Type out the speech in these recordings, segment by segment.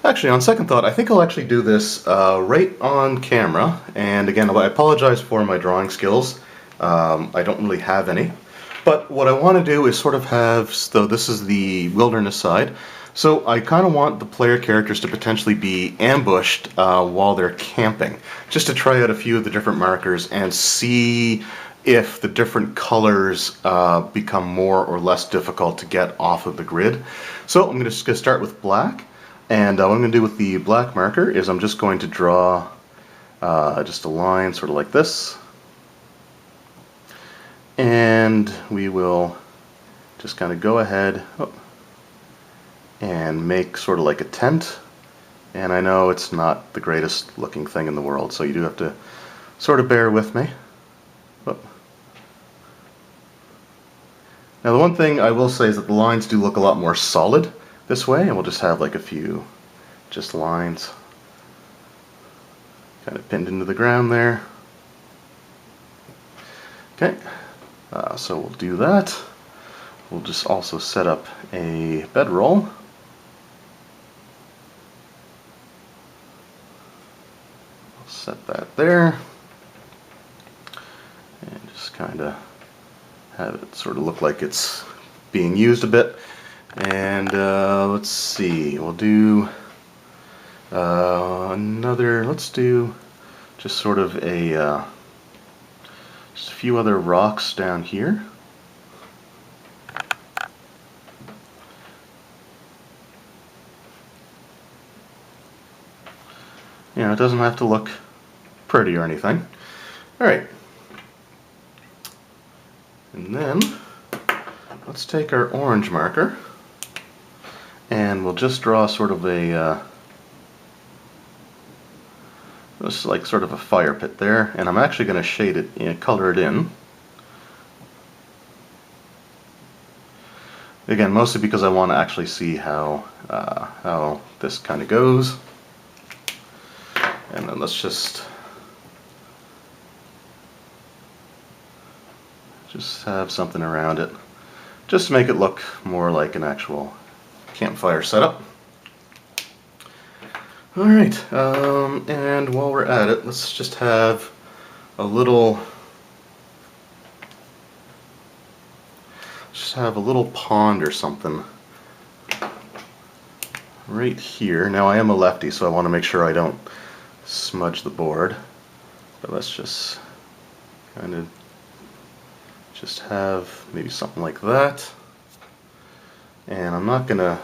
Actually, on second thought, I think I'll actually do this right on camera. And again, I apologize for my drawing skills. I don't really have any. But what I want to do is sort of have, so this is the wilderness side. So I kind of want the player characters to potentially be ambushed while they're camping. Just to try out a few of the different markers and see if the different colors become more or less difficult to get off of the grid. So I'm just going to start with black. And what I'm going to do with the black marker is I'm just going to draw just a line sort of like this. And we will just kind of go ahead and make sort of like a tent. And I know it's not the greatest looking thing in the world, so you do have to sort of bear with me. Now the one thing I will say is that the lines do look a lot more solid this way, and we'll just have like a few just lines kind of pinned into the ground there. Okay, so we'll do that. We'll just also set up a bedroll. I'll set that there and just kind of have it sort of look like it's being used a bit. And let's see, we'll do let's do just sort of just a few other rocks down here. You know, it doesn't have to look pretty or anything. Alright. And then let's take our orange marker and we'll just draw sort of a just like sort of a fire pit there, and I'm actually going to shade it, color it in. Again, mostly because I want to actually see how this kind of goes. And then let's just have something around it, just to make it look more like an actual campfire setup. Alright, and while we're at it, let's just have a little pond or something right here. Now I am a lefty, so I want to make sure I don't smudge the board, but let's just kind of just have maybe something like that. And I'm not going to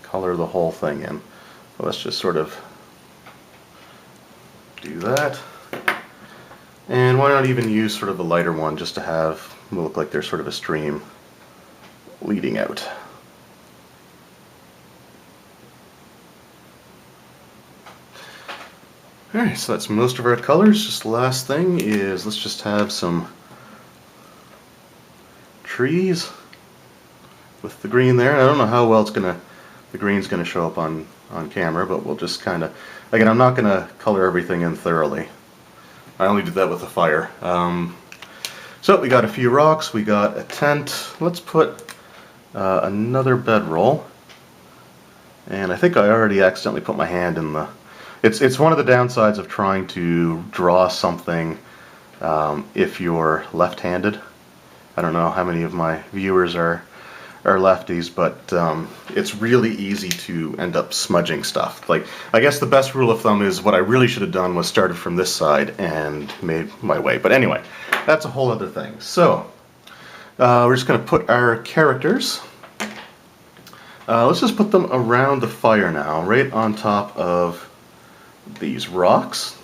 color the whole thing in. But let's just sort of do that. And why not even use sort of a lighter one just to have it look like there's sort of a stream leading out. Alright, so that's most of our colors. Just the last thing is let's just have some trees with the green there. I don't know how well the green's gonna show up on camera, but we'll just kind of, again, I'm not gonna color everything in thoroughly. I only did that with the fire. So we got a few rocks, we got a tent. Let's put another bedroll. And I think I already accidentally put my hand in the... It's one of the downsides of trying to draw something if you're left-handed. I don't know how many of my viewers are lefties, but it's really easy to end up smudging stuff. Like, I guess the best rule of thumb is what I really should have done was started from this side and made my way. But anyway, that's a whole other thing. So, we're just going to put our characters. Let's just put them around the fire now, right on top of these rocks.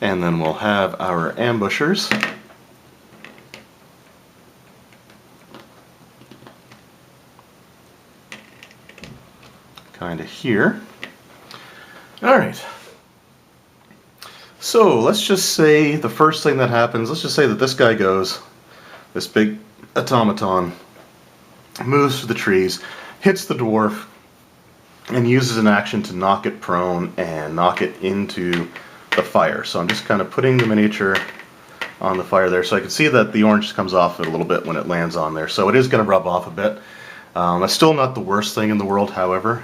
And then we'll have our ambushers. Kind of here. Alright. So let's just say the first thing that happens, let's just say that this guy goes, this big automaton, moves through the trees, hits the dwarf, and uses an action to knock it prone and knock it into the fire. So I'm just kind of putting the miniature on the fire there, so I can see that the orange comes off it a little bit when it lands on there, so it is going to rub off a bit. It's still not the worst thing in the world, however.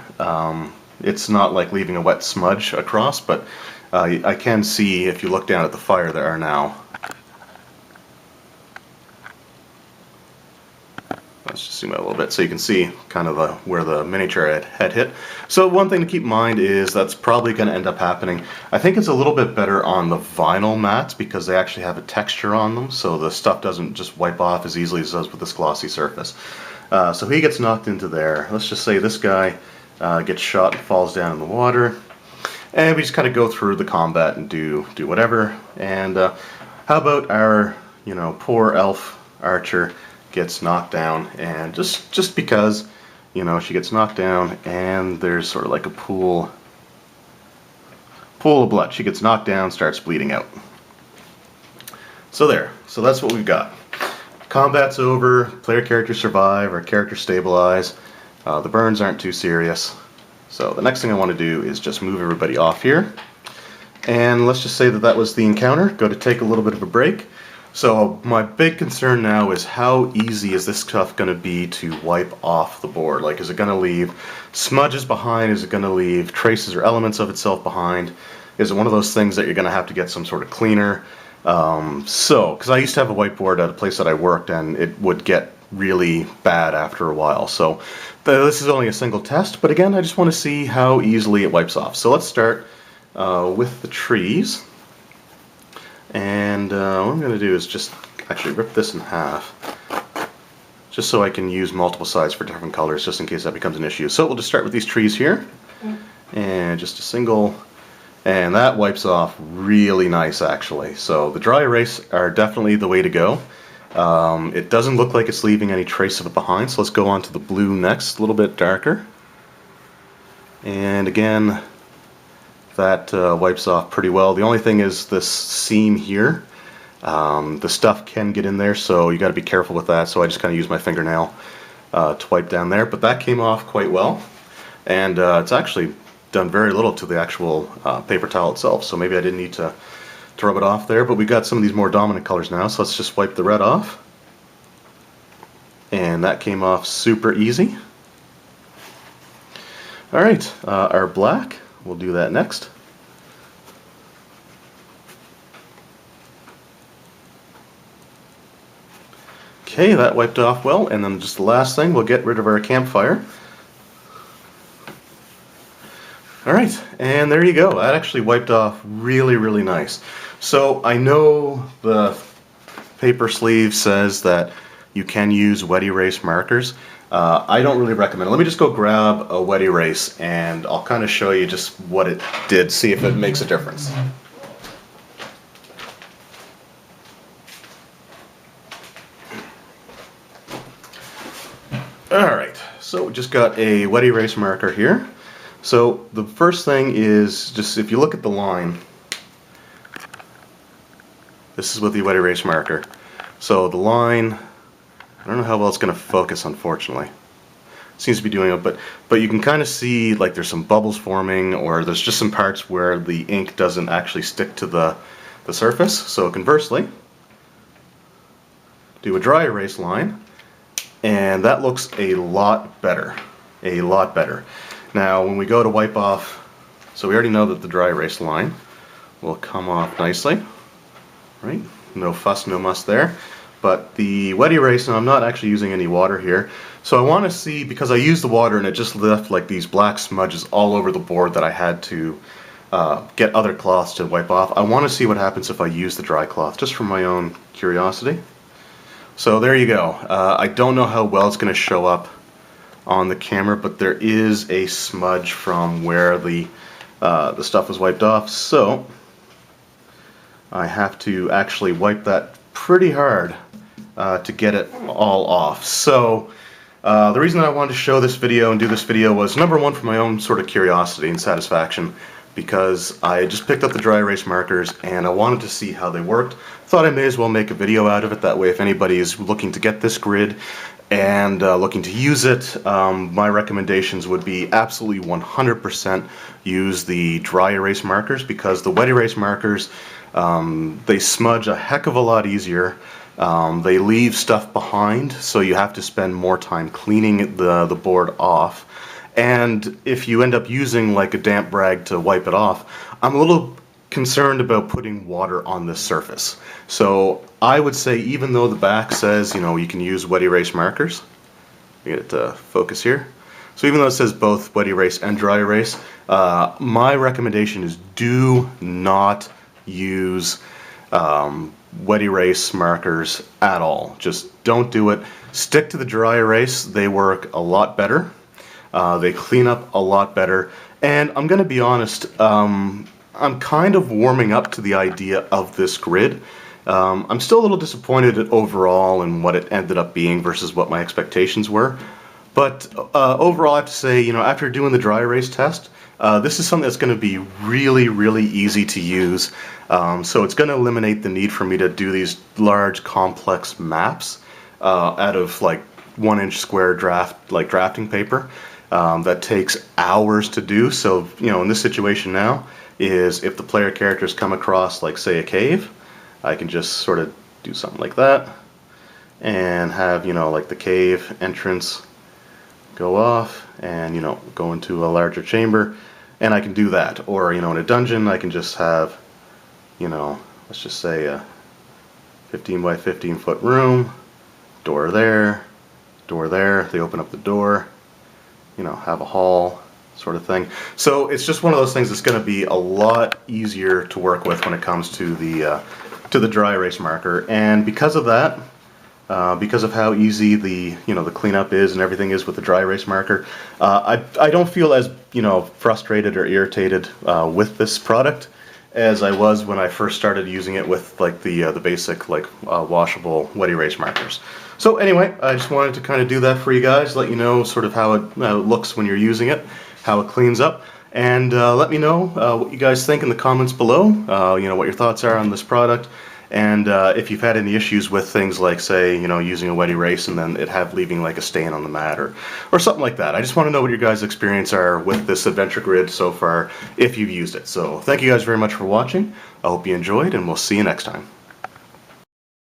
It's not like leaving a wet smudge across, but I can see, if you look down at the fire, there are now. Let's just zoom out a little bit so you can see kind of where the miniature had hit. So one thing to keep in mind is that's probably going to end up happening. I think it's a little bit better on the vinyl mats because they actually have a texture on them, so the stuff doesn't just wipe off as easily as it does with this glossy surface. So he gets knocked into there. Let's just say this guy gets shot and falls down in the water. And we just kind of go through the combat and do whatever. And how about our, poor elf archer gets knocked down, and just because, she gets knocked down and there's sort of like a pool of blood. She gets knocked down, starts bleeding out. So that's what we've got. Combat's over, player characters survive, our characters stabilize, the burns aren't too serious. So the next thing I want to do is just move everybody off here. And let's just say that was the encounter. Go to take a little bit of a break. So my big concern now is how easy is this stuff going to be to wipe off the board? Like, is it going to leave smudges behind? Is it going to leave traces or elements of itself behind? Is it one of those things that you're going to have to get some sort of cleaner? Because I used to have a whiteboard at a place that I worked, and it would get really bad after a while. So this is only a single test, but again, I just want to see how easily it wipes off. So let's start with the trees. And what I'm going to do is just actually rip this in half, just so I can use multiple sides for different colors, just in case that becomes an issue. So we'll just start with these trees here, and just a single, and that wipes off really nice actually. So the dry erase are definitely the way to go. It doesn't look like it's leaving any trace of it behind, so let's go on to the blue next, a little bit darker. And again, that wipes off pretty well. The only thing is this seam here. The stuff can get in there, so you got to be careful with that. So I just kind of use my fingernail to wipe down there. But that came off quite well, and it's actually done very little to the actual paper towel itself. So maybe I didn't need to rub it off there. But we got some of these more dominant colors now. So let's just wipe the red off, and that came off super easy. All right, our black. We'll do that next. Okay, that wiped off well, and then just the last thing, we'll get rid of our campfire. Alright, and there you go. That actually wiped off really, really nice. So I know the paper sleeve says that you can use wet erase markers. I don't really recommend it. Let me just go grab a wet erase and I'll kind of show you just what it did, see if it makes a difference. Alright, so we just got a wet erase marker here. So the first thing is, just if you look at the line, this is with the wet erase marker. So the line, I don't know how well it's going to focus, unfortunately. It seems to be doing it, but you can kind of see like there's some bubbles forming, or there's just some parts where the ink doesn't actually stick to the surface. So conversely, do a dry erase line, and that looks a lot better. A lot better. Now when we go to wipe off, so we already know that the dry erase line will come off nicely, right? No fuss, no muss there. But the wet erase, and I'm not actually using any water here, so I want to see, because I used the water and it just left like these black smudges all over the board that I had to get other cloths to wipe off. I want to see what happens if I use the dry cloth, just for my own curiosity. So there you go. I don't know how well it's going to show up on the camera, but there is a smudge from where the stuff was wiped off, so I have to actually wipe that pretty hard to get it all off. So the reason that I wanted to show this video and do this video was, number one, for my own sort of curiosity and satisfaction, because I just picked up the dry erase markers and I wanted to see how they worked. Thought I may as well make a video out of it, that way if anybody is looking to get this grid and looking to use it, my recommendations would be absolutely 100% use the dry erase markers, because the wet erase markers, they smudge a heck of a lot easier. They leave stuff behind, so you have to spend more time cleaning the board off. And if you end up using like a damp rag to wipe it off, I'm a little concerned about putting water on this surface. So I would say, even though the back says, you know, you can use wet erase markers, get it to focus here. So even though it says both wet erase and dry erase, my recommendation is do not use wet erase markers at all. Just don't do it. Stick to the dry erase. They work a lot better. They clean up a lot better. And I'm going to be honest, I'm kind of warming up to the idea of this grid. I'm still a little disappointed overall in what it ended up being versus what my expectations were. But overall, I have to say, you know, after doing the dry erase test, this is something that's going to be really, really easy to use. So it's going to eliminate the need for me to do these large, complex maps out of like 1-inch square drafting paper. That takes hours to do. So, you know, in this situation now, is if the player characters come across, like, say, a cave, I can just sort of do something like that and have, you know, like the cave entrance go off and, you know, go into a larger chamber, and I can do that. Or, you know, in a dungeon, I can just have, you know, let's just say a 15 by 15 foot room, door there, they open up the door, you know, have a hall sort of thing. So it's just one of those things that's going to be a lot easier to work with when it comes to the dry erase marker. And because of that, because of how easy the cleanup is and everything is with the dry erase marker, I don't feel as, you know, frustrated or irritated with this product as I was when I first started using it with like the basic like washable wet erase markers. So anyway, I just wanted to kind of do that for you guys, let you know sort of how it looks when you're using it, how it cleans up, and let me know what you guys think in the comments below. You know, what your thoughts are on this product, and if you've had any issues with things like, say, you know, using a wet erase and then it leaving like a stain on the mat or something like that. I just want to know what your guys' experience are with this adventure grid so far, if you've used it. So thank you guys very much for watching. I hope you enjoyed, and we'll see you next time.